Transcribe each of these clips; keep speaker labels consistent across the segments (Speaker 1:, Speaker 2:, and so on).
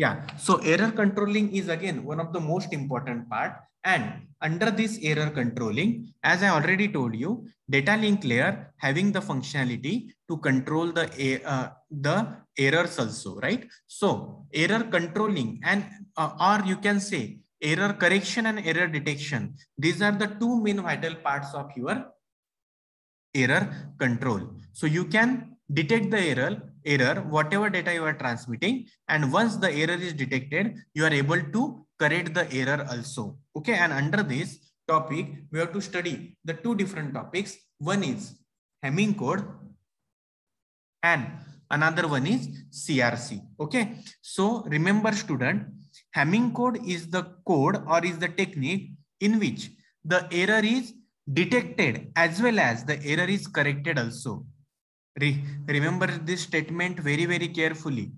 Speaker 1: Yeah, so error controlling is again one of the most important part. And under this error controlling, as I already told you, data link layer having the functionality to control the errors also, right? So error controlling and or you can say error correction and error detection. These are the two main vital parts of your error control. So you can detect the error whatever data you are transmitting, and once the error is detected, you are able to correct the error also. Okay, and under this topic we have to study the two different topics. One is Hamming code and another one is CRC. Okay, so remember student, Hamming code is the code or is the technique in which the error is detected as well as the error is corrected also. Remember this statement very carefully.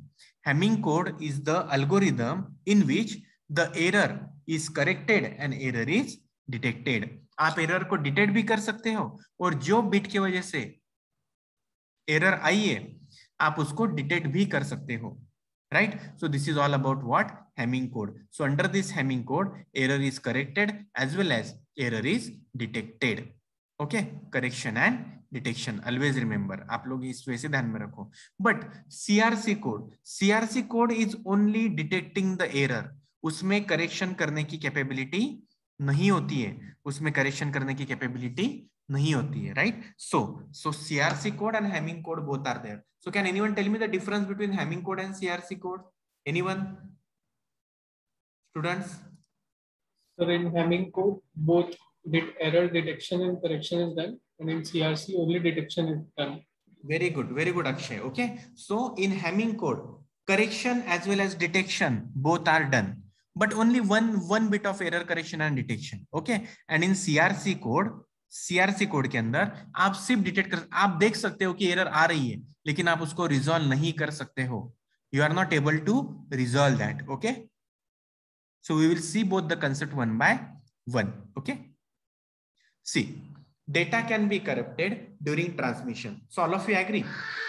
Speaker 1: Hamming code is the algorithm in which the error is corrected and error is detected. आप error को detect भी कर सकते हो और जो bit की वजह से error आई है आप उसको detect भी कर सकते हो. Right? So this is all about what? Hamming code. So under this Hamming code, error is corrected as well as error is detected. Okay, correction and detection. Always remember. आप लोग इस वजह से ध्यान में रखो. But CRC code is only detecting the error. उसमें correction करने की capability नहीं होती है. उसमें correction करने की capability नहीं होती है, right? So CRC code and Hamming code both are there. So can anyone tell me the difference between Hamming code and CRC code? Anyone? Students?
Speaker 2: So in Hamming code, both error detection and correction is done, and in CRC only detection is done.
Speaker 1: Very good, Akshay. Okay, so in Hamming code, correction as well as detection both are done, but only one bit of error correction and detection. Okay, and in CRC code के अंदर आप सिर्फ detect कर, आप देख सकते हो कि एरर आ रही है लेकिन आप उसको रिजॉल्व नहीं कर सकते हो. You are not able to resolve that. Okay, so we will see both the concept one by one. Okay, see, data can be corrupted during transmission. So all of you agree,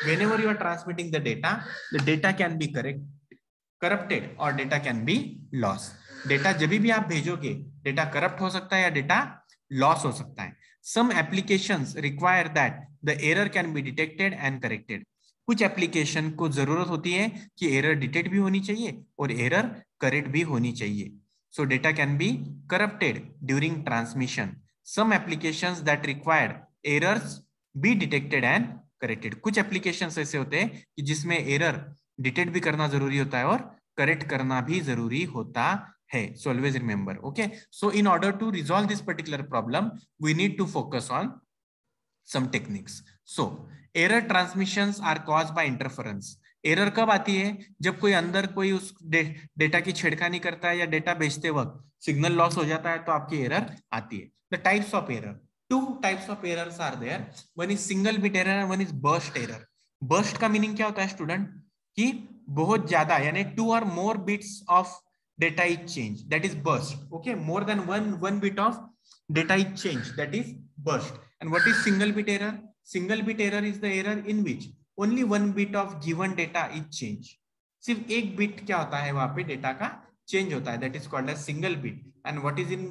Speaker 1: whenever you are transmitting the data can be corrupted or data can be lost. Data जब भी आप भेजोगे data corrupt हो सकता है या data loss हो सकता है. Some applications require that the error can be detected and corrected. कुछ एप्लीकेशन को जरूरत होती है कि एरर डिटेक्ट भी होनी चाहिए और एरर करेक्ट भी होनी चाहिए. So data can be corrupted during transmission. Some applications that require errors be detected and corrected. कुछ applications ऐसे होते हैं कि जिसमें error detect भी करना जरूरी होता है और correct करना भी जरूरी होता है. So always remember. Okay. So in order to resolve this particular problem, we need to focus on some techniques. So error transmissions are caused by interference. Error कब आती है? जब कोई अंदर कोई उस डेटा की छेड़खानी करता है या डेटा भेजते वक्त सिग्नल लॉस हो जाता है तो आपकी एरर आती है. The types of error, two types of errors are there. One is single bit error and one is burst error. Burst का मीनिंग क्या होता है स्टूडेंट? कि बहुत ज्यादा, यानी 2 or more bits of data is changed, that is burst. Okay, more than one bit of data is changed, that is burst. And what is single bit error? Single bit error is the error in which only one bit of given data is changed. सिर्फ एक bit क्या होता है वहां पे data का change होता है, that is called as single bit. And what is in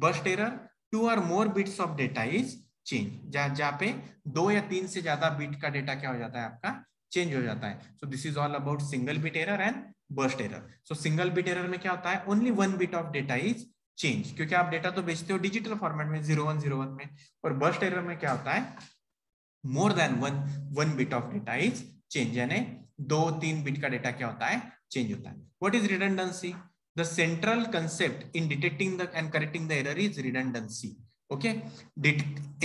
Speaker 1: burst error? 2 or more bits of data is changed. जहाँ पे 2 या 3 से ज्यादा बिट का डेटा क्या हो जाता है आपका चेंज हो जाता है. So this is all about single bit error and burst error. So single bit error में क्या होता है? Only one bit of data is changed, क्योंकि आप डेटा तो भेजते हो डिजिटल फॉर्मेट में 0101 में. और burst error में क्या होता है? More than one bit of data is change, यानी 2-3 बिट का डेटा क्या होता है चेंज होता है. What is redundancy? The central concept in detecting the end correcting the error is redundancy. Okay,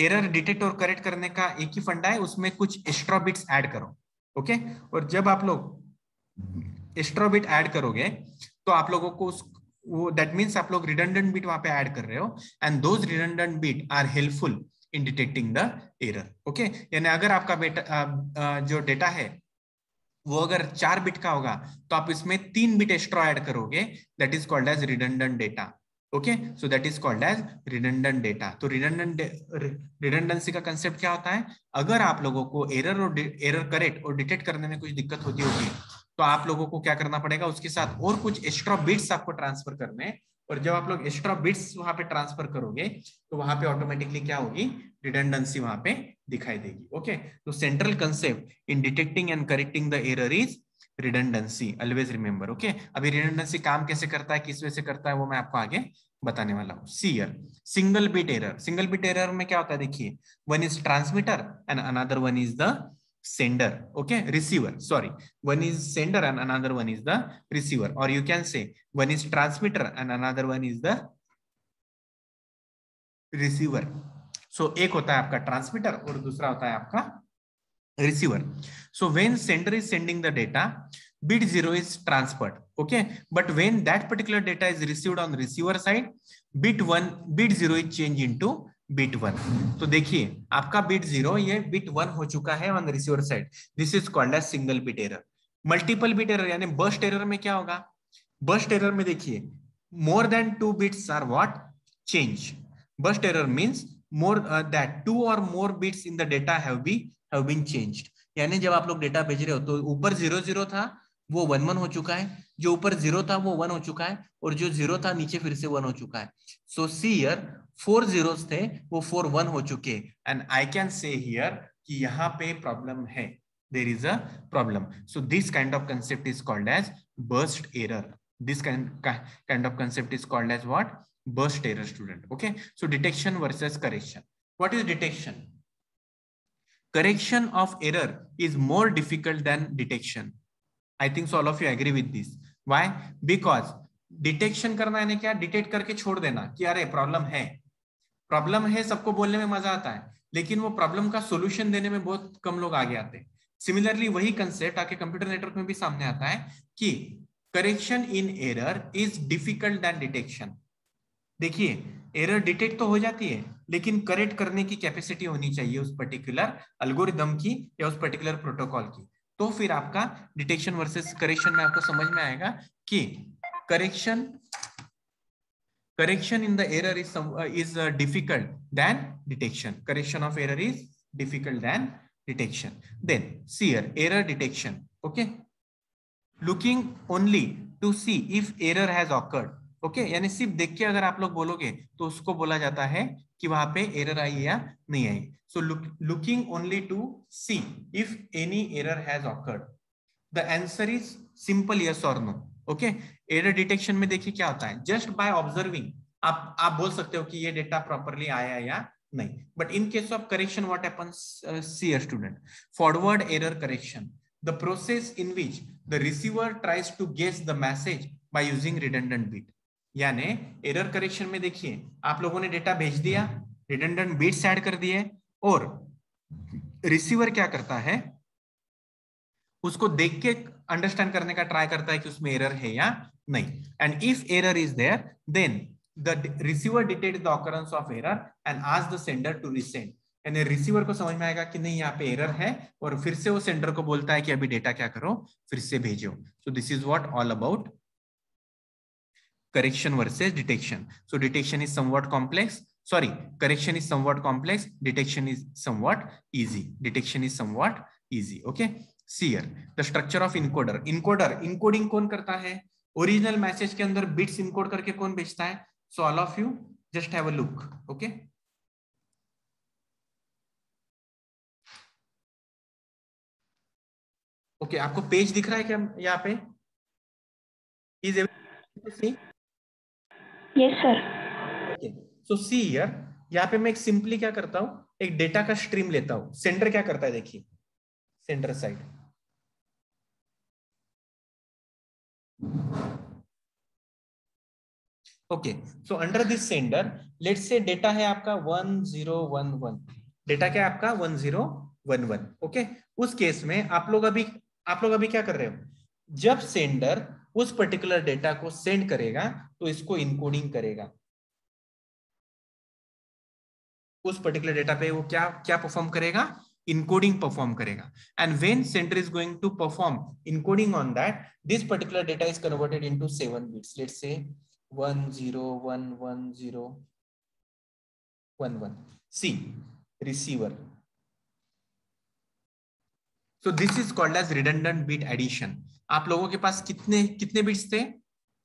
Speaker 1: error detect और करेक्ट करने का एक ही फंडा है, उसमें कुछ एक्स्ट्रा बिट्स ऐड करो. ओके, और जब आप लोग एक्स्ट्रा बिट ऐड करोगे तो आप लोगों को वो दैट मींस आप लोग रिडंडेंट बिट वहां पे ऐड कर रहे हो, and those redundant bit are helpful in detecting the error. Okay, यानी अगर आपका जो डेटा है वो अगर 4 बिट का होगा तो आप इसमें 3 बिट एक्स्ट्रा ऐड करोगे, that is called as redundant data. Okay, so that is called as redundant data. तो रिडंडेंसी का कंसेप्ट क्या होता है? अगर आप लोगों को एरर करेक्ट और डिटेक्ट करने में कुछ दिक्कत होती होगी तो आप लोगों को क्या करना पड़ेगा, उसके साथ और कुछ एक्स्ट्रा बिट्स आपको ट्रांसफर करने हैं, और जब आप लोग एक्स्ट्रा बिट्स वहां पे ट्रांसफर करोगे तो वहां पे ऑटोमेटिकली क्या होगी, रिडंडेंसी वहां पे दिखाई देगी। ओके, तो central concept in detecting and correcting the error is redundancy, always remember. Okay, अभी रिडंडेंसी काम कैसे करता है, किस वजह से करता है, वो मैं आपको आगे बताने वाला हूँ। See here, single bit error. Single bit error में क्या होता है, देखिए, one is transmitter and another one is the sender, okay, receiver, sorry, one is sender and another one is the receiver, or you can say one is transmitter and another one is the receiver. So एक होता है आपका transmitter और दूसरा होता है आपका receiver. So when sender is sending the data, bit 0 is transferred, okay, but when that particular data is received on the receiver side, bit 0 is changed into bit 1. तो देखिए आपका bit 0 ये bit 1 हो चुका है on the receiver side. This is called as single bit error. Multiple bit error यानी burst error में क्या होगा, burst error में देखिए more than 2 bits are what, change. Burst error means more that 2 or more bits in the data have been changed. यानी जब आप लोग डेटा भेज रहे हो तो ऊपर 0 0 था वो 1 1 हो चुका है, जो ऊपर 0 था वो 1 हो चुका है, और जो 0 था नीचे फिर से 1 हो चुका है. सो सी हियर 4 zeros थे वो 4 1 हो चुके, and I can say here कि यहाँ पे प्रॉब्लम है, there is a problem. So this kind of concept is called as burst error. This kind of concept is called as what, burst error, student. Okay, so detection versus correction. What is detection? Correction of error is more difficult than detection. I think so all of you agree with this. Why? Because detection करना है क्या, detect करके छोड़ देना कि अरे problem है, सबको बोलने में मजा आता है, लेकिन वो प्रॉब्लम का सॉल्यूशन देने में बहुत कम लोग आगे आते हैं. सिमिलरली वही कंसेप्ट आके कंप्यूटर नेटवर्क में भी सामने आता है कि correction in error is difficult then detection. देखिए एरर डिटेक्ट तो हो जाती है, लेकिन करेक्ट करने की कैपेसिटी होनी चाहिए उस पर्टिकुलर एल्गोरिदम की या उस पर्टिकुलर प्रोटोकॉल की. तो फिर आपका डिटेक्शन वर्सेस करेक्शन में आपको समझ में आएगा कि correction in the error is difficult than detection. Correction of error is difficult than detection. Then see here, error detection. Okay, looking only to see if error has occurred. Okay यानी सिर्फ देख के अगर आप लोग बोलोगे तो उसको बोला जाता है कि वहां पे एरर आई या नहीं आई. So looking only to see if any error has occurred. The answer is simple yes और नो. ओके, एरर डिटेक्शन में देखिए क्या होता है, जस्ट बाय ऑब्जर्विंग आप बोल सकते हो कि ये डेटा प्रॉपरली आया या नहीं. But in case of correction what happens, see a student, forward error correction, the process in which the receiver tries to guess the message by using redundant bit. यानी एरर करेक्शन में देखिए आप लोगों ने data भेज दिया, redundant bits add कर दिए, और रिसीवर क्या करता है, उसको देख के अंडरस्टैंड करने का ट्राई करता है कि उसमें एरर है या नहीं. And if error is there then the receiver detects the occurrence of error and asks the sender to resend. यानी रिसीवर को समझ में आएगा कि नहीं यहाँ पे एरर है, और फिर से वो सेंडर को बोलता है कि अभी डेटा क्या करो, फिर से भेजो. सो this is what all about correction versus detection. So detection is somewhat complex. Sorry, correction is somewhat complex. Detection is somewhat easy. Detection is somewhat easy. Okay. See here the structure of encoder. Encoding कौन करता है, original message के अंदर bits encode करके कौन भेजता है. So all of you just have a look. Okay, okay आपको पेज दिख रहा है क्या यहाँ पे? Is everything see?
Speaker 3: Yes sir.
Speaker 1: Okay, so see here, यहाँ पे मैं एक सिंपली क्या करता हूँ, एक डेटा का स्ट्रीम लेता हूँ. सेंडर क्या करता है, देखिए sender side, okay. So under this sender let's say data है आपका 1011. डेटा क्या है आपका 1011. ओके, उस केस में आप लोग अभी क्या कर रहे हो, जब सेंडर उस पर्टिकुलर डेटा को सेंड करेगा तो इसको इनकोडिंग करेगा. उस पर्टिकुलर डेटा पे वो क्या परफॉर्म करेगा, इनकोडिंग परफॉर्म करेगा. And when sender is going to perform encoding on that, this particular data is converted into 7 bits. Let's say 101111. C, receiver. So this is called as redundant bit addition. आप लोगों के पास कितने कितने bits थे?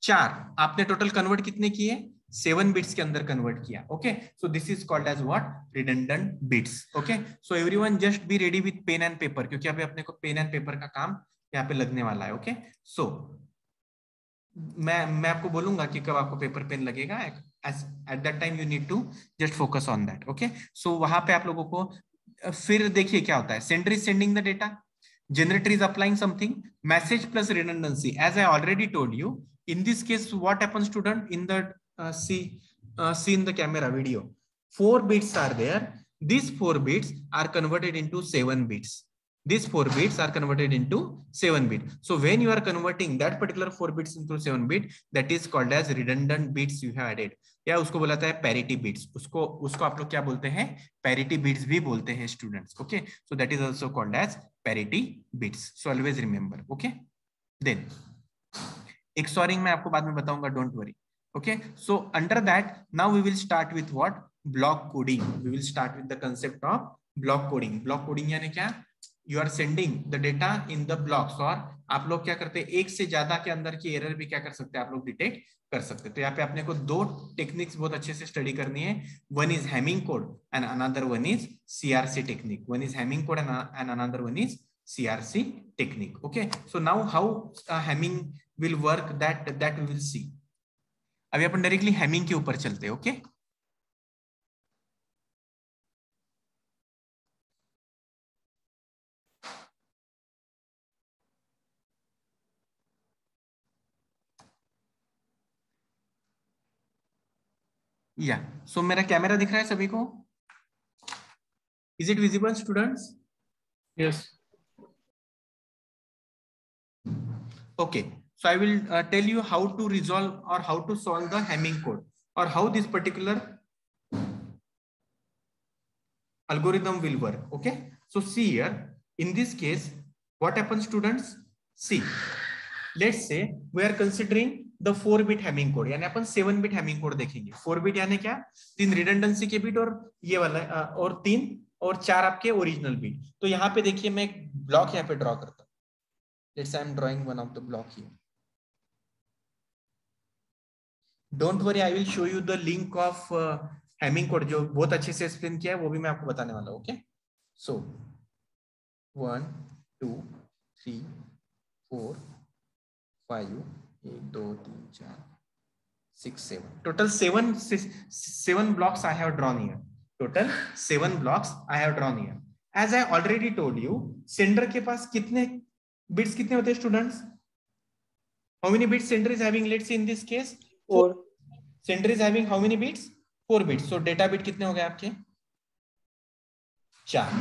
Speaker 1: 4। आपने total convert कितने किए? 7 bits के अंदर कन्वर्ट किया. Okay, so this is called as what? Redundant bits. Okay, so everyone just be ready with pen and paper, क्योंकि अभी अपने को पेन एंड पेपर का काम यहाँ पे लगने वाला है. ओके, सो मैं आपको बोलूंगा कि कब आपको पेपर पेन लगेगा. At that time you need to just focus on that. Okay, so वहां पे आप लोगों को फिर देखिए क्या होता है. Sender is sending the data, generator is applying something, message plus redundancy. As I already told you, in this case what happens, student? In the see in the camera video, 4 bits are there. These 4 bits are converted into 7 bits. These 4 bits are converted into 7 bits. So when you are converting that particular 4 bits into 7 bit, that is called as redundant bits you have added. या उसको बोलता है parity bits. उसको आप लोग क्या बोलते हैं? पैरिटी बिट्स भी बोलते हैं students. Okay, so that is also called as parity bits. So always remember. Okay, then XORing मैं आपको बाद में बताऊंगा, don't worry. Okay, so under that now we will start with what? Block coding. We will start with the concept of block coding. Block coding यानी क्या? You are sending the data in the blocks. और आप लोग क्या करते हैं? एक से ज्यादा के अंदर की एरर भी क्या कर सकते हैं? आप लोग डिटेक्ट कर सकते हैं. तो यहाँ पे अपने को 2 टेक्निक्स बहुत अच्छे से स्टडी करनी है. One is Hamming code and another one is CRC technique. One is Hamming code and another one is CRC technique. Okay, so now how Hamming will work, that we will see. अभी अपन directly Hamming के ऊपर चलते हैं. Okay, या सो मेरा camera दिख रहा है सभी को? Is it visible students?
Speaker 2: Yes.
Speaker 1: Okay, so I will tell you how to resolve or how to solve the Hamming code, or how this particular algorithm will work. Okay, so see here, in this case what happens, students? See, let's say we are considering the 4-bit Hamming code, यानी अपन 7-bit Hamming code देखेंगे. 4-bit यानी क्या? 3 redundancy के bit और ये वाला और 3 और 4 आपके ओरिजिनल बिट. तो यहाँ पे देखिए मैं एक ब्लॉक यहाँ पे ड्रॉ करता हूँ. Let's say I'm drawing one of the block here. Don't worry, I will show you the link of Hamming code जो बहुत अच्छे से एक्सप्लेन किया है, वो भी मैं आपको बताने वाला हूँ. Okay, so 1 2 3 4 5 1 2 3 4 6 7 total 7 blocks I have drawn here. Total 7 blocks I have drawn here. As I already told you, sender के पास कितने बिट्स कितने होते हैं students? How many bits sender is having? Let's say in this case 4. Sender is having how many bits? 4 bits. So data bit कितने हो गए आपके? 4.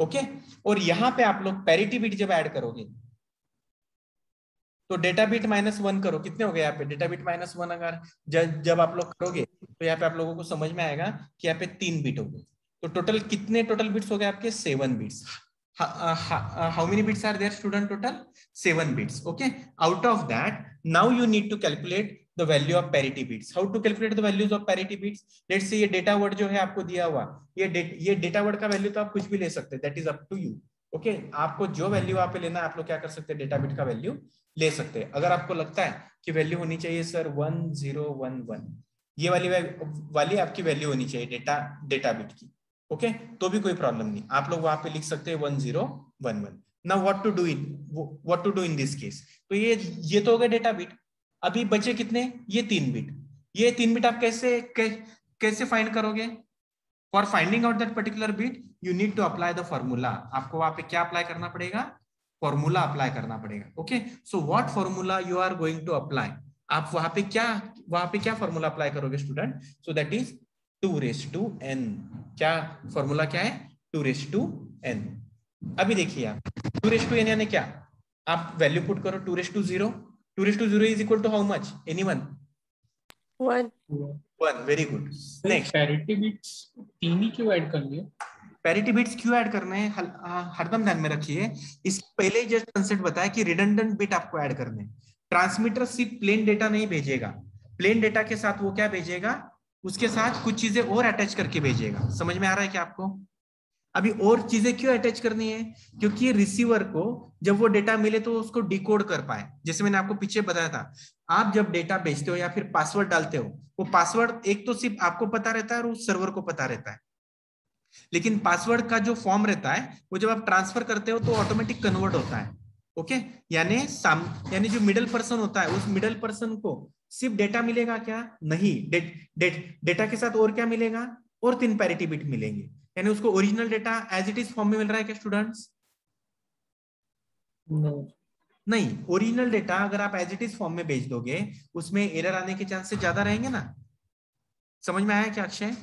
Speaker 1: Okay, और यहां पे आप लोग पैरिटी बिट जब ऐड करोगे तो डेटा बिट -1 करो, कितने हो गए यहाँ पे? डेटा बिट -1 अगर जब आप लोग करोगे तो यहाँ पे आप लोगों को समझ में आएगा कि यहाँ पे 3 बिट हो गए. तो टोटल कितने टोटल बिट्स हो गए आपके? 7 bits. How many bits are there, student? Total 7 bits. Okay, out of that now you need to calculate the value of parity bits. How to calculate the values of parity bits? Let's say ये data word जो है आपको दिया हुआ, ये data word का value तो आप कुछ भी ले सकते हैं, that is up to you. Okay, आपको जो वैल्यू आप लेना है आप लोग क्या कर सकते हैं? डेटा बिट का वैल्यू ले सकते हैं. अगर आपको लगता है कि वैल्यू होनी चाहिए सर 1011, ये वाली आपकी वैल्यू होनी चाहिए डेटा बिट की. ओके, तो भी कोई प्रॉब्लम नहीं, आप लोग वहां पे लिख सकते हैं 1011. Now what to do in this case? तो ये तो हो गया डेटा बिट. अभी बचे कितने? ये 3 बिट. ये 3 बिट आप कैसे फाइंड करोगे? For finding out that particular bit you need to apply the formula. आपको वहां पे क्या अप्लाई करना पड़ेगा? फॉर्मूला अप्लाई करना पड़ेगा. Okay, so what formula you are going to apply? आप वहां पे क्या फॉर्मूला अप्लाई करोगे student? So that is 2n. क्या फॉर्मूला क्या है? 2n. अभी देखिए आप 2n यानी क्या? आप वैल्यू पुट करो 2:0. 2:0 is equal to how much? Anyone?
Speaker 3: 1.
Speaker 1: 1. Very good. Next,
Speaker 2: parity bits 3 ही क्यों ऐड कर लिए?
Speaker 1: पैरिटी बिट्स क्यों ऐड करने हैं हरदम ध्यान में रखिए. इसके पहले ही जस्ट कंसेप्ट बताया कि रिडंडेंट बिट आपको ऐड करने हैं. ट्रांसमीटर सिर्फ प्लेन डेटा नहीं भेजेगा, प्लेन डेटा के साथ वो क्या भेजेगा? उसके साथ कुछ चीजें और अटैच करके भेजेगा. समझ में आ रहा है क्या आपको? अभी और चीजें क्यों अटैच करनी है, क्योंकि रिसीवर को जब वो डेटा मिले तो उसको डिकोड कर पाए। जैसे मैंने आपको पीछे बताया था, आप जब डेटा भेजते हो या फिर पासवर्ड डालते हो, वो पासवर्ड एक तो सिर्फ आपको पता रहता है और उस सर्वर को पता रहता है, लेकिन पासवर्ड का जो फॉर्म रहता है वो जब आप ट्रांसफर करते हो तो ऑटोमेटिक कन्वर्ट होता है। ओके, यानी जो मिडल पर्सन होता है, उस मिडल पर्सन को सिर्फ डेटा मिलेगा क्या? नहीं, डेटा के साथ और क्या मिलेगा? और 3 पैरिटी बिट मिलेंगे। यानी उसको original data as it is form में मिल रहा है क्या स्टूडेंट्स? नहीं, ओरिजिनल डेटा अगर आप एज इट इज फॉर्म में भेज दोगे उसमें एरर आने के चांसेस ज्यादा रहेंगे ना। समझ में आया क्या अक्षय?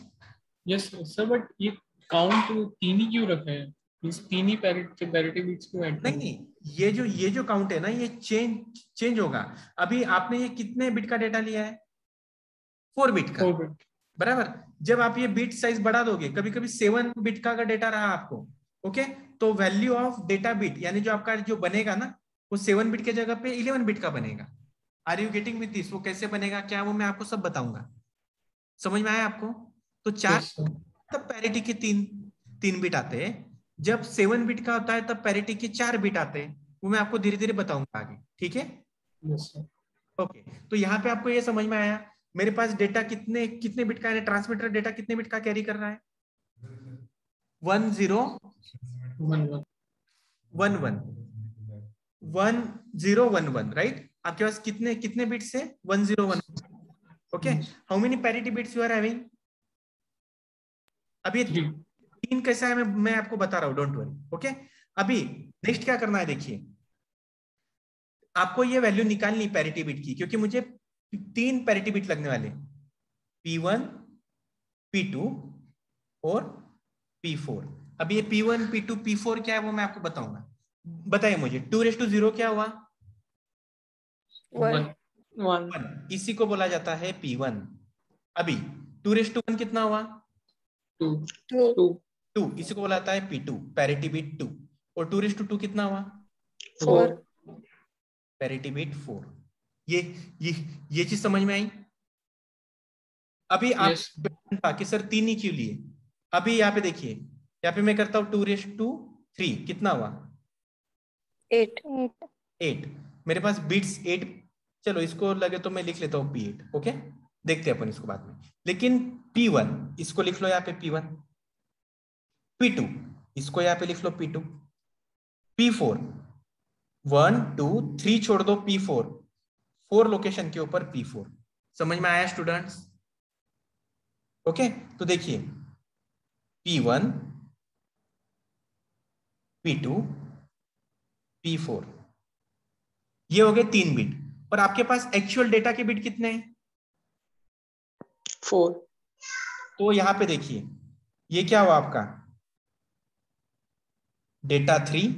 Speaker 2: यस सर, बट ये काउंट 3 ही क्यों रखा है? इस 3 ही पैरिटी बिट्स क्यों ऐड
Speaker 1: नहीं नहीं, ये जो काउंट है ना, ये चेंज होगा। अभी आपने ये कितने बिट का डेटा लिया है? 4 बिट का, बराबर। जब आप ये बिट साइज बढ़ा दोगे, कभी कभी 7 बिट का अगर डेटा रहा आपको, ओके, तो वैल्यू ऑफ डेटा बिट यानी जो आपका जो बनेगा ना, वो 7 बिट के जगह पे 11 बिट का बनेगा। Are you getting with this? वो कैसे बनेगा क्या, वो मैं आपको सब बताऊंगा। समझ में आया आपको? तो 4 तब पैरिटी के 3 बिट आते हैं। जब 7 बिट का होता है तब पैरिटी के 4 बिट आते हैं। वो मैं आपको धीरे धीरे बताऊंगा आगे, ठीक है? ओके, तो यहाँ पे आपको ये समझ में आया मेरे पास डेटा कितने कितने बिट का है, ट्रांसमीटर डेटा कितने बिट का कैरी कर रहा है? 1011 राइट? आपके पास कितने कितने बिट्स है? 1011। Okay, how many parity bits you are having? अभी 3 कैसा है मैं आपको बता रहा हूं, डोंट वरी। ओके, अभी नेक्स्ट क्या करना है, देखिए आपको ये वैल्यू निकालनी पैरिटी बिट की, क्योंकि मुझे 3 पैरिटी बिट लगने वाले, P1, P2 और P4। अब ये P1, P2, P4 क्या है वो मैं आपको बताऊंगा। बताइए मुझे, 2:0 क्या हुआ? 1। इसी को बोला जाता है P1। अभी 2:1 कितना हुआ? 2। इसी को बोला जाता है P2, पैरिटी बिट 2। और 2:2 कितना हुआ?
Speaker 3: 4।
Speaker 1: Parity bit 4। ये चीज समझ में आई? अभी आप था कि सर 3 ही क्यों लिए? अभी यहाँ पे देखिए, यहाँ पे मैं करता हूँ 2:3 कितना हुआ? 8। मेरे पास बिट्स 8, चलो इसको लगे तो मैं लिख लेता हूँ P8। ओके, देखते हैं अपन इसको बाद में। लेकिन P1 इसको लिख लो यहाँ पे P1, P2 इसको यहाँ पे लिख लो P2, P4 1 2 3 छोड़ दो P4, 4 लोकेशन के ऊपर P4। समझ में आया स्टूडेंट्स? ओके, तो देखिए P1, P2, P4, ये हो गए 3 बिट। और आपके पास एक्चुअल डेटा के बिट कितने हैं?
Speaker 3: 4।
Speaker 1: तो यहां पे देखिए ये क्या हुआ आपका? Data 3,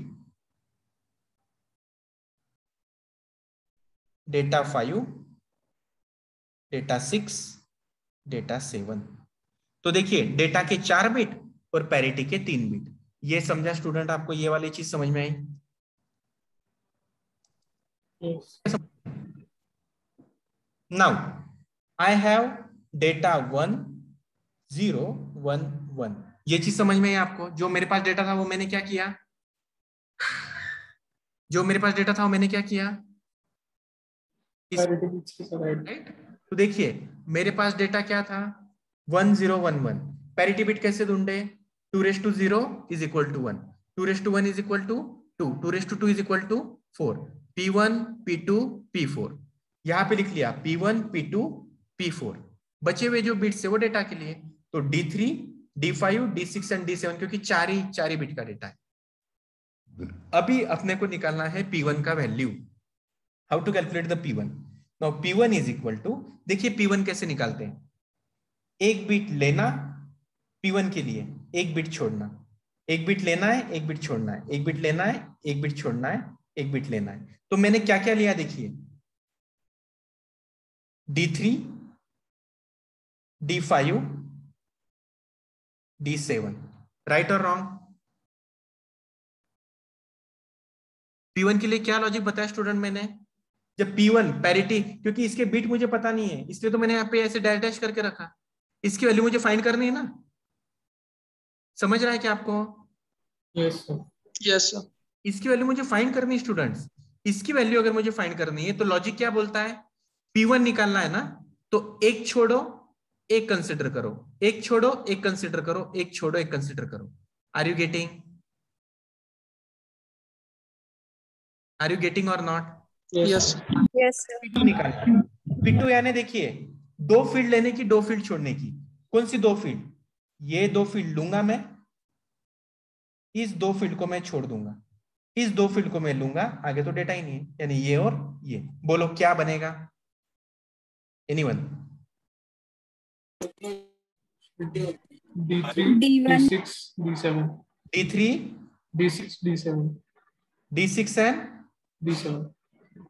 Speaker 1: data 5, data 6, data 7। तो देखिए डेटा के 4 बिट और पैरिटी के 3 बिट। ये समझा स्टूडेंट? आपको ये वाली चीज समझ में आई? Now I have data 1 0 1 1। ये चीज समझ में आई आपको? जो मेरे पास डेटा था वो मैंने क्या किया? राइट? तो देखिए मेरे पास डेटा क्या था? 1011। पैरिटी बिट कैसे ढूंढे? 2:0 is equal to 1, 2:1 is equal to 2, 2:2 is equal to 4, P1, P2, P4। यहां पे लिख लिया P1, P2, P4। बचे हुए जो बिट्स है वो डेटा के लिए, तो D3, D5, D6 and D7, क्योंकि चार ही बिट का डेटा है। अभी अपने को निकालना है P1 का value. How to calculate the P1? Now P1 is equal to, देखिए P1 कैसे निकालते हैं? एक बिट लेना P1 के लिए, एक बिट छोड़ना, एक बिट लेना है, एक बिट छोड़ना है, एक बिट लेना है, एक बिट छोड़ना है, एक बिट लेना है। तो मैंने क्या क्या लिया देखिए, D3, D5, D7। राइट और रॉन्ग? P1 के लिए क्या लॉजिक बताया स्टूडेंट मैंने? जब P1 पैरिटी, क्योंकि इसके बिट मुझे पता नहीं है इसलिए तो मैंने यहाँ पे ऐसे डैश डैश करके रखा। इसकी वैल्यू मुझे फाइंड करनी है ना। समझ रहा है क्या आपको?
Speaker 2: Yes, sir.
Speaker 4: Yes, sir.
Speaker 1: इसकी वैल्यू मुझे फाइंड करनी है स्टूडेंट्स। इसकी वैल्यू अगर मुझे फाइंड करनी है तो लॉजिक क्या बोलता है, P1 निकालना है ना, तो एक छोड़ो एक कंसिडर करो, एक छोड़ो एक कंसिडर करो, एक छोड़ो एक कंसिडर करो। Are you getting? Are you getting or not?
Speaker 4: Yes.
Speaker 3: Yes, sir.
Speaker 1: P2 निकालना है। P2 यानी देखिए दो फील्ड लेने की, दो फील्ड छोड़ने की। कौन सी दो फील्ड? ये दो फील्ड लूंगा मैं, इस दो फील्ड को मैं छोड़ दूंगा, इस दो फील्ड को मैं लूंगा, आगे तो डेटा ही नहीं है, यानी ये और ये। बोलो क्या बनेगा? Anyone?
Speaker 2: D3,
Speaker 3: D1.
Speaker 2: D6, D7.
Speaker 1: D3,
Speaker 2: D6, D7,
Speaker 1: D6 and
Speaker 2: D7.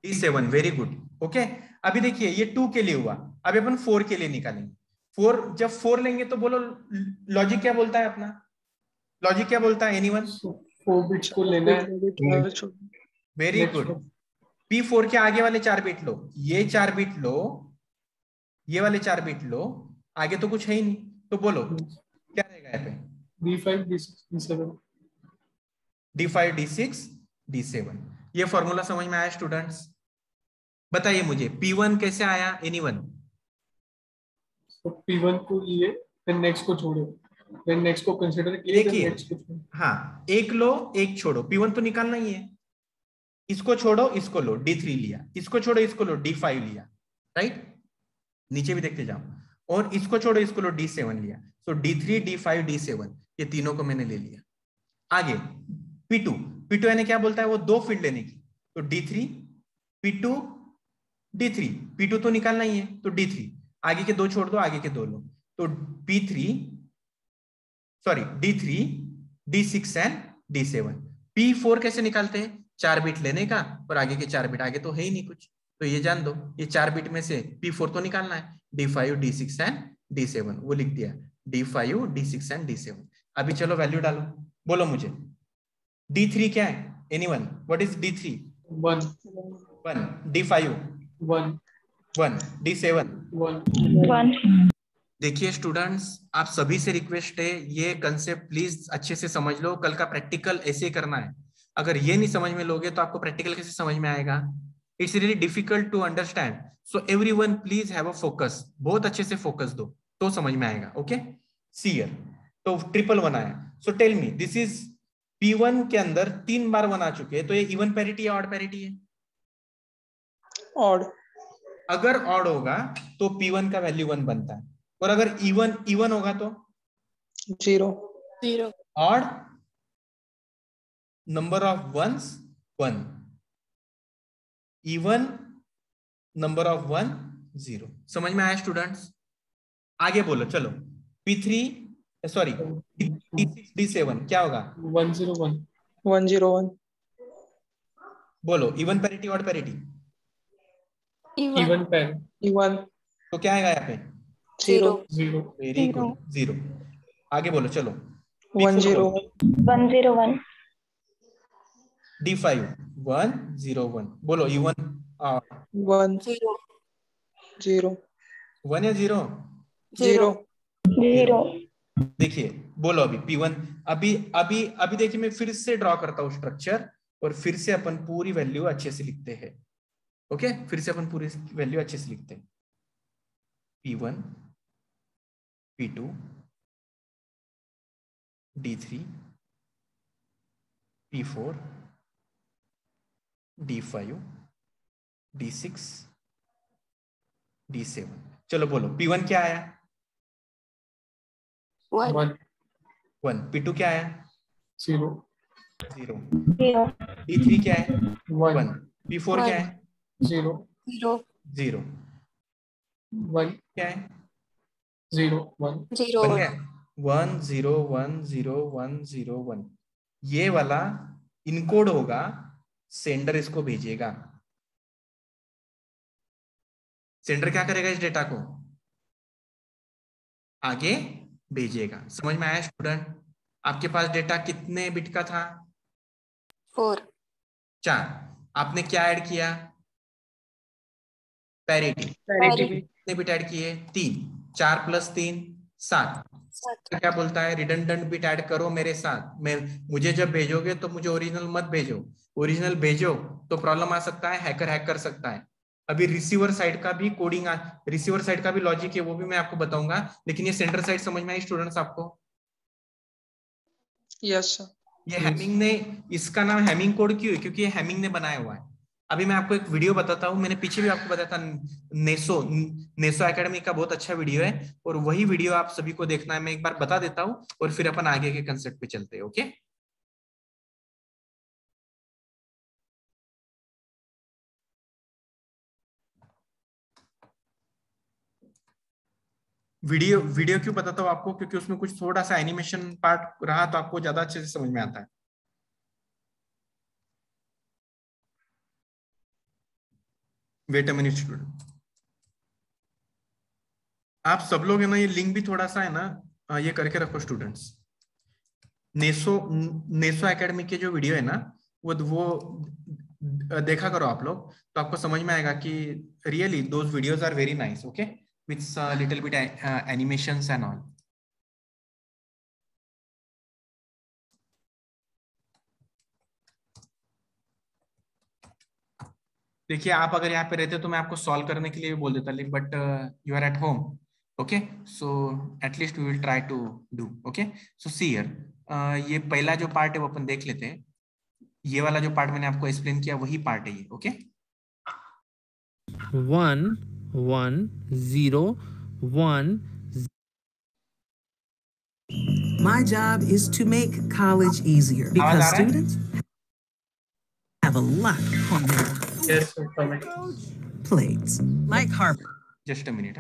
Speaker 1: D7। Very good. Okay, अभी देखिए ये 2 के लिए हुआ, अभी अपन 4 के लिए निकालेंगे। 4, जब 4 लेंगे तो बोलो लॉजिक क्या बोलता है अपना? लॉजिक क्या बोलता है? एनीवन?
Speaker 2: So 4 bits को लेना है.
Speaker 1: Very
Speaker 2: Next
Speaker 1: good.
Speaker 2: one.
Speaker 1: P4 के आगे वाले 4 बिट लो, ये 4 बिट लो, ये वाले 4 बिट लो, आगे तो कुछ है ही नहीं, तो बोलो क्या रहेगा यहाँ पे?
Speaker 2: D5, D6, D7.
Speaker 1: D5, D6, D7। ये फॉर्मूला समझ में आया स्टूडेंट्स? बताइए मुझे P1 कैसे आया? एनीवन?
Speaker 2: So P1 को लिए, then next को छोड़ो, then next को consider किए, then
Speaker 1: देखिए
Speaker 2: next को छोड़ो.
Speaker 1: हाँ, एक लो एक छोड़ो, P1 तो निकालना ही है, इसको छोड़ो इसको लो, D3 लिया, इसको छोड़ो इसको लो, D5 लिया, राइट? नीचे भी देखते जाओ, और इसको छोड़ो इसको लो, D7 लिया। सो D3, D5, D7 ये तीनों को मैंने ले लिया। आगे P2 यानी क्या बोलता है? वो दो फील्ड लेने की, तो D3, P2, D3। P2 तो निकालना ही है, तो D3, आगे के दो छोड़ दो, आगे के दो लो, तो D3, D6 and D7। P4 कैसे निकालते हैं? 4 बिट लेने का और आगे के 4 बिट, आगे तो है ही नहीं कुछ, तो ये जान दो, ये 4 बिट में से P4 तो निकालना है, D5, D6 एंड D7 वो लिख दिया, D5, D6 एंड D7। अभी चलो वैल्यू डालो, बोलो मुझे D3 क्या है? Anyone? What is D3?
Speaker 2: 1,
Speaker 1: 1। D5?
Speaker 2: 1,
Speaker 1: 1। D7?
Speaker 2: 1.
Speaker 3: 1.
Speaker 1: देखिए स्टूडेंट्स, आप सभी से रिक्वेस्ट है, ये कंसेप्ट प्लीज अच्छे से समझ लो, कल का प्रैक्टिकल ऐसे करना है। अगर ये नहीं समझ में लोगे तो आपको प्रैक्टिकल कैसे समझ में आएगा? It's really difficult to understand, so everyone please have a focus, बहुत अच्छे से फोकस दो तो समझ में आएगा। ओके, सी हियर, तो 111 आया। So tell me, this is P1 के अंदर 3 बार 1 आ चुके हैं, तो ये इवन पैरिटी या ऑड पैरिटी है?
Speaker 4: Odd.
Speaker 1: अगर ऑड होगा तो P1 का वैल्यू 1 बनता है, और अगर इवन होगा तो
Speaker 4: 0.
Speaker 3: 0.
Speaker 1: Odd number of ones 1, even number of 1 0। समझ में आया स्टूडेंट्स? आगे बोलो चलो, P3 सॉरी D6, D7 क्या होगा?
Speaker 2: 101.
Speaker 4: 101.
Speaker 1: बोलो even parity odd parity?
Speaker 2: Even pair.
Speaker 4: Even.
Speaker 1: तो क्या आएगा यहाँ पे?
Speaker 4: 0.
Speaker 2: 0.
Speaker 1: Very good, 0। आगे बोलो चलो,
Speaker 4: 101.
Speaker 3: 101.
Speaker 1: D5 101। बोलो इवन
Speaker 4: 1.
Speaker 3: 0.
Speaker 4: 0.
Speaker 1: 1 या 0?
Speaker 4: 0.
Speaker 3: 0.
Speaker 1: देखिए बोलो अभी P1, अभी अभी अभी देखिए मैं फिर से ड्रॉ करता हूँ स्ट्रक्चर, और फिर से अपन पूरी वैल्यू अच्छे से लिखते हैं। ओके, फिर से अपन पूरी वैल्यू अच्छे से लिखते हैं। P1, P2, D3, P4, D5, D6, D7। चलो बोलो P1 क्या आया?
Speaker 3: 1.
Speaker 2: 1.
Speaker 1: P2 क्या आया?
Speaker 2: 0.
Speaker 1: 0।
Speaker 3: 0.
Speaker 1: D3 क्या है?
Speaker 2: 1.
Speaker 1: 1। P4 क्या है?
Speaker 2: 0.
Speaker 3: 0.
Speaker 1: 0।
Speaker 2: 1.
Speaker 1: क्या है?
Speaker 2: 0. 1.
Speaker 3: 0.
Speaker 1: बन गया? 1 0 1 0 1 0 1। ये वाला इनकोड होगा, सेंडर इसको भेजेगा। सेंडर क्या करेगा? इस डेटा को आगे भेजेगा। समझ में आया स्टूडेंट? आपके पास डेटा कितने बिट का था?
Speaker 3: 4.
Speaker 1: 4। आपने क्या ऐड किया? पैरिटी।
Speaker 4: Parity.
Speaker 1: कितने बिट ऐड किए? 3। 4 + 3 7। क्या बोलता है, रिडंडेंट बिट ऐड करो मेरे साथ, मैं मुझे जब भेजोगे तो मुझे ओरिजिनल मत भेजो, ओरिजिनल भेजो तो प्रॉब्लम आ सकता है, हैकर हैक कर सकता है। अभी रिसीवर साइड का भी कोडिंग, रिसीवर साइड का भी लॉजिक है, वो भी मैं आपको बताऊंगा, लेकिन ये सेंडर साइड समझ में आई स्टूडेंट्स आपको?
Speaker 4: Yes sir.
Speaker 1: ये हैमिंग ने, इसका नाम हैमिंग कोड क्यों है? क्योंकि ये हैमिंग ने बनाया हुआ है। अभी मैं आपको एक वीडियो बताता हूँ, मैंने पीछे भी आपको बताया था, नेसो नेसो एकेडमी का बहुत अच्छा वीडियो है, और वही वीडियो आप सभी को देखना है। मैं एक बार बता देता हूँ और फिर अपन आगे के कंसेप्ट पे चलते हैं। ओके, वीडियो वीडियो क्यों बताता हूँ आपको? क्योंकि उसमें कुछ थोड़ा सा एनिमेशन पार्ट रहा तो आपको ज्यादा अच्छे से समझ में आता है। वेट अ मिनट स्टूडेंट, आप सब लोग है ना, ये लिंक भी थोड़ा सा है ना, ये करके रखो स्टूडेंट्स। नेसो नेसो एकेडमी के जो वीडियो है ना, वो देखा करो आप लोग, तो आपको समझ में आएगा कि really those videos are very nice. Okay, with little bit animations and all. देखिए, आप अगर यहाँ पे रहते तो मैं आपको सॉल्व करने के लिए भी बोल देता, but you are at home. Okay, so at least we will try to do. Okay, so see here, ये पहला जो पार्ट है वो अपन देख लेते हैं। ये वाला जो पार्ट मैंने आपको एक्सप्लेन किया वही पार्ट है ये। Okay,
Speaker 5: 1 1 0 1.
Speaker 6: My job is to make college easier because students have a lot on their
Speaker 2: Yes, sir. Correct.
Speaker 6: plates, like Harvard.
Speaker 1: just a minute.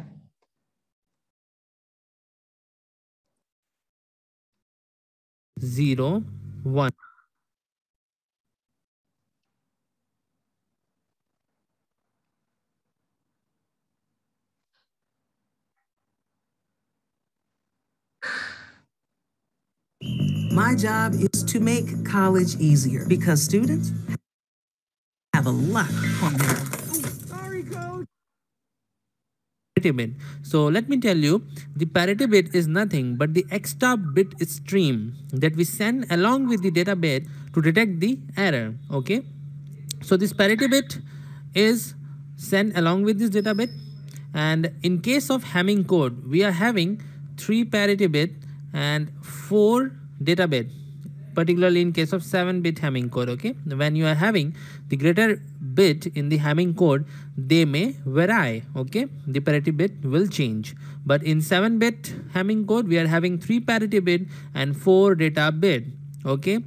Speaker 5: 0 1.
Speaker 6: My job is to make college easier because students have a lot on their
Speaker 5: Parity bit. So let me tell you, the parity bit is nothing but the extra bit stream that we send along with the data bit to detect the error. Okay, so this parity bit is sent along with this data bit, and in case of Hamming code we are having 3 parity bit and 4 data bit, particularly in case of 7-bit Hamming code. Okay, when you are having the greater bit in the Hamming code, they may vary. Okay, the parity bit will change, but in 7-bit Hamming code we are having 3 parity bit and 4 data bit. Okay,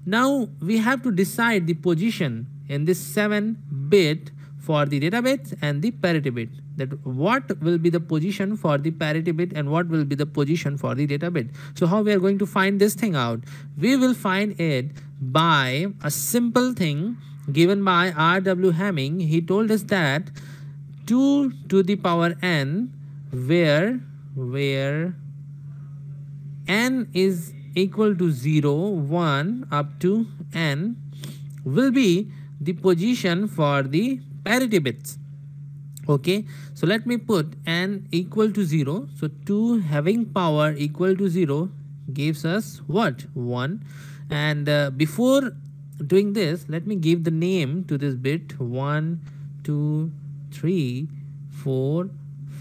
Speaker 5: now we have to decide the position in this 7-bit for the data bits and the parity bit, that what will be the position for the parity bit and what will be the position for the data bit. So how we are going to find this thing out? We will find it by a simple thing given by R.W. Hamming. He told us that 2 to the power n, where n is equal to 0, 1 up to n, will be the position for the parity bits. Okay, so let me put n equal to 0. So 2 having power equal to 0 gives us what? 1. And before doing this, let me give the name to this bit: 1 2 3 4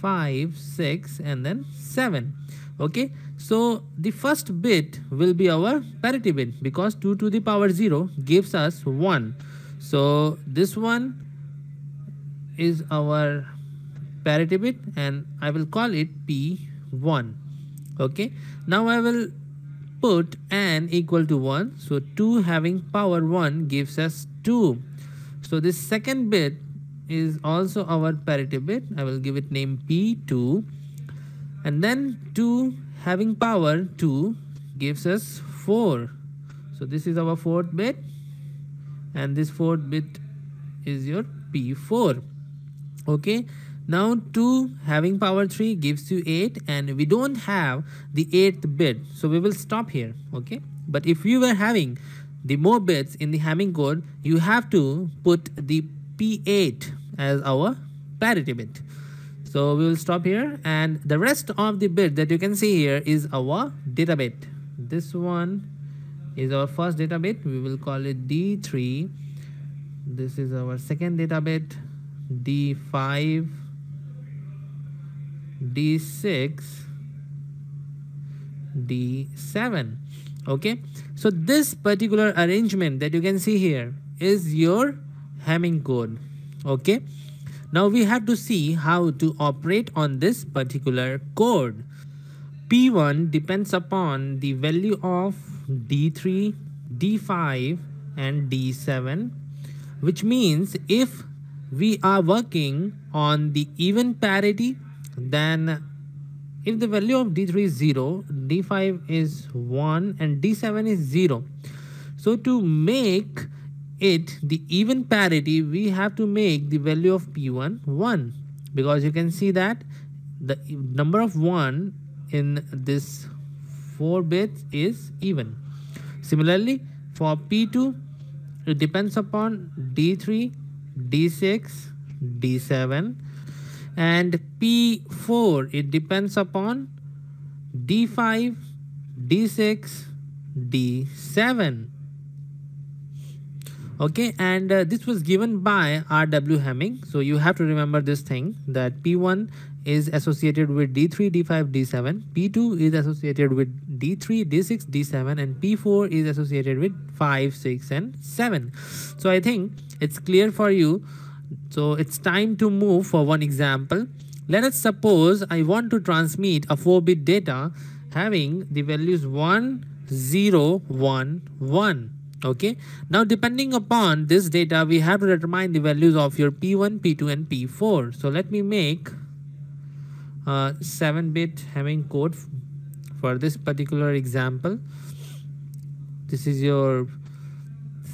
Speaker 5: 5 6 and then 7. Okay, so the first bit will be our parity bit, because 2 to the power 0 gives us 1. So this one is our parity bit and I will call it P1. Okay, now I will put n equal to 1. So 2 having power 1 gives us 2. So this second bit is also our parity bit. I will give it name P2, and then 2 having power 2 gives us 4. So this is our fourth bit, and this fourth bit is your P4. Okay, now 2 having power 3 gives you 8, and we don't have the 8th bit, so we will stop here. Okay, but if you were having the more bits in the Hamming code, you have to put the P8 as our parity bit. So we will stop here, and the rest of the bit that you can see here is our data bit. This one is our first data bit. We will call it D3. This is our second data bit, D5, D6, D7. Okay, so this particular arrangement that you can see here is your Hamming code. Okay, now we have to see how to operate on this particular code. P1 depends upon the value of D3, D5 and D7, which means if we are working on the even parity, then if the value of D3 is 0, D5 is 1 and D7 is 0. So to make it the even parity, we have to make the value of P1 1, because you can see that the number of 1 in this 4 bits is even. Similarly, for P2, it depends upon D3, D6, D7, and P4, it depends upon D5, D6, D7. Okay, and this was given by R.W. Hamming. So you have to remember this thing, that P1 is associated with D3, D5, D7, P2 is associated with D3, D6, D7, and P4 is associated with 5, 6, and 7. So I think it's clear for you. So it's time to move for one example. Let us suppose I want to transmit a 4-bit data having the values 1, 0, 1, 1. Okay, now depending upon this data, we have to determine the values of your P1, P2 and P4. So let me make a 7-bit Hamming code for this particular example. This is your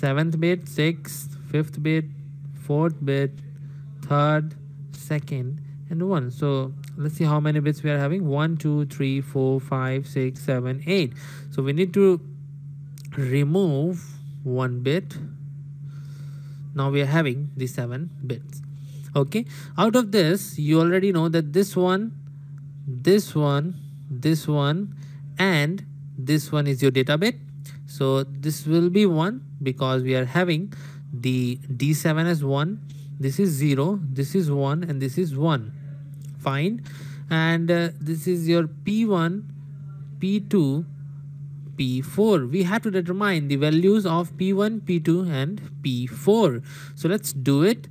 Speaker 5: 7th bit, 6th, 5th bit, 4th bit, 3rd, 2nd and 1. So let's see how many bits we are having. 1, 2, 3, 4, 5, 6, 7, 8. So we need to remove 1 bit. Now we are having the 7 bits. Okay, out of this you already know that this one, this one, this one and this one is your data bit. So this will be 1 because we are having the D7 as 1, this is 0, this is 1 and this is 1. Fine. And this is your P1, P2, P4. We have to determine the values of P1, P2 and P4. So let's do it.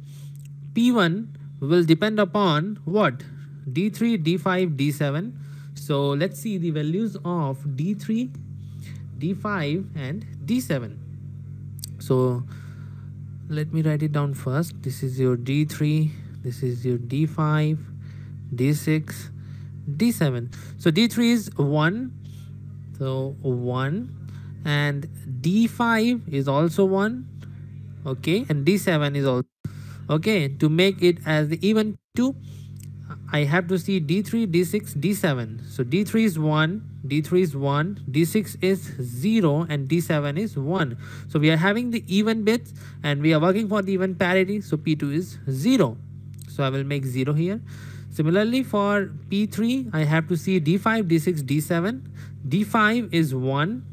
Speaker 5: P1 will depend upon what? D3, D5, D7. So let's see the values of D3, D5 and D7. So let me write it down first. This is your D3, this is your D5, D6, D7. So D3 is 1, so 1, and D5 is also 1, okay, and D7 is also, okay. To make it as the even 2, I have to see D3, D6, D7. So D3 is 1, D3 is 1, D6 is 0 and D7 is 1. So we are having the even bits and we are working for the even parity. So P2 is 0. So I will make 0 here. Similarly for P3, I have to see D5, D6, D7. D5 is 1,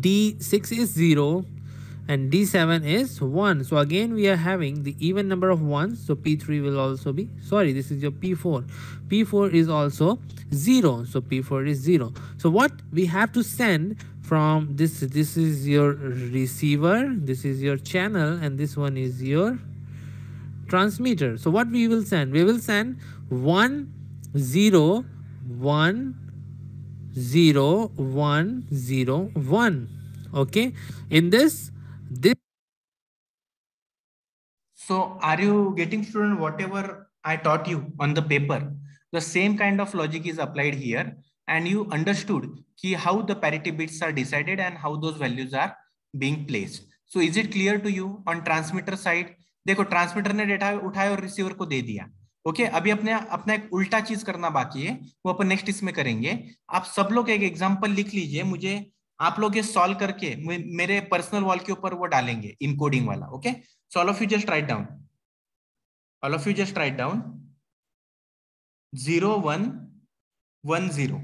Speaker 5: D6 is 0 and D7 is 1. So again we are having the even number of 1s. So P3 will also be, sorry, this is your P4. P4 is also 0. So P4 is 0. So what we have to send from this is your receiver, this is your channel, and this one is your transmitter. So what we will send? We will send 1, 0, 1, 0, 1, 0, 1. Okay. In this.
Speaker 1: So are you getting, student, whatever I taught you on the paper? The same kind of logic is applied here, and you understood how the parity bits are decided and how those values are being placed. So is it clear to you? On transmitter side, देखो transmitter ने data उठाया और receiver को दे दिया. Okay, अभी अपना एक उल्टा चीज करना बाकी है, वो अपन नेक्स्ट इसमें करेंगे. आप सब लोग एक एग्जांपल लिख लीजिए, मुझे आप लोग ये सॉल्व करके मेरे पर्सनल वॉल के ऊपर वो डालेंगे इनकोडिंग वाला. Okay, so all of you just write down. 0110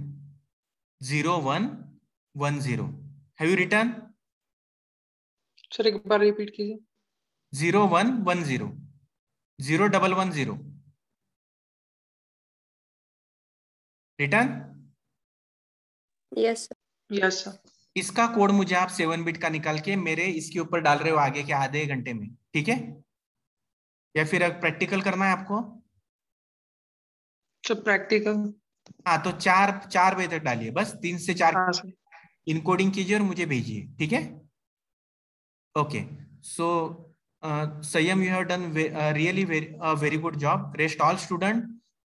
Speaker 1: 0110. Have you written?
Speaker 4: Sir एक बार रिपीट कीजिए.
Speaker 1: 0110 0110. Written?
Speaker 3: Yes, sir.
Speaker 4: Yes sir.
Speaker 1: इसका कोड मुझे आप 7 बिट का निकाल के मेरे इसके ऊपर डाल रहे हो आगे के आधे घंटे में, ठीक है? या फिर प्रैक्टिकल करना है आपको?
Speaker 4: Sir practical.
Speaker 1: हाँ, तो 4 बजे तक डालिए, बस 3 से 4
Speaker 4: हाँ सर.
Speaker 1: इनकोडिंग कीजिए और मुझे भेजिए, ठीक है? ओके, सो संयम, you have done really very good job. Rest all student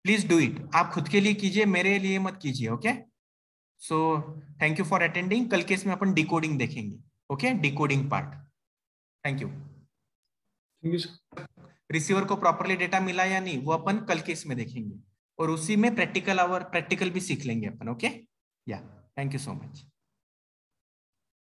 Speaker 1: please do it. आप खुद के लिए कीजिए, मेरे लिए मत कीजिए. Okay, so thank you for attending. कल के इसमें अपन डिकोडिंग देखेंगे. Okay, decoding part. Thank you.
Speaker 2: Thank you sir.
Speaker 1: Receiver को प्रॉपरली डेटा मिला या नहीं, वो अपन कल के इसमें देखेंगे, और उसी में प्रैक्टिकल भी सीख लेंगे अपन. ओके, या थैंक यू सो मच.